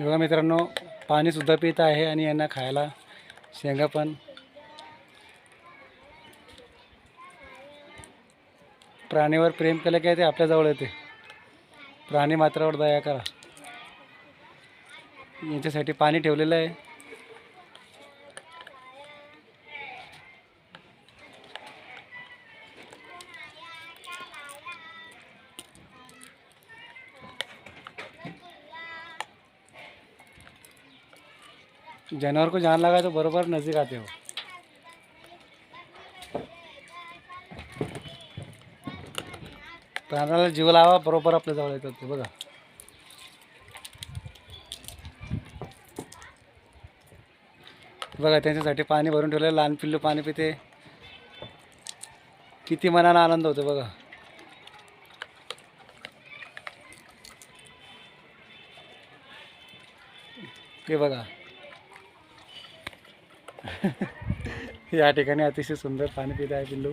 बघा मित्रांनो, पाणीसुद्धा पित आहे आणि यांना खायला शेंगा पण. प्राणीवर प्रेम केलं की ते आपल्याजवळ येते. प्राणी मात्रावर दया करा. यांच्यासाठी पाणी ठेवलेलं आहे. जानवर को जान लगा तो बरोबर नजदीक आते हो. प्राण्याला जीव लावा, बरोबर आपल्या जवळ येतात ते. बघा बघा, त्यांच्यासाठी पाणी भरून ठेवलं. लहान पिल्लू पाणी पिते. किती मनाला आनंद होतो बघा. ते बघा. या ठिकाणी अतिशय सुंदर पाणी पित आहे पिल्लू.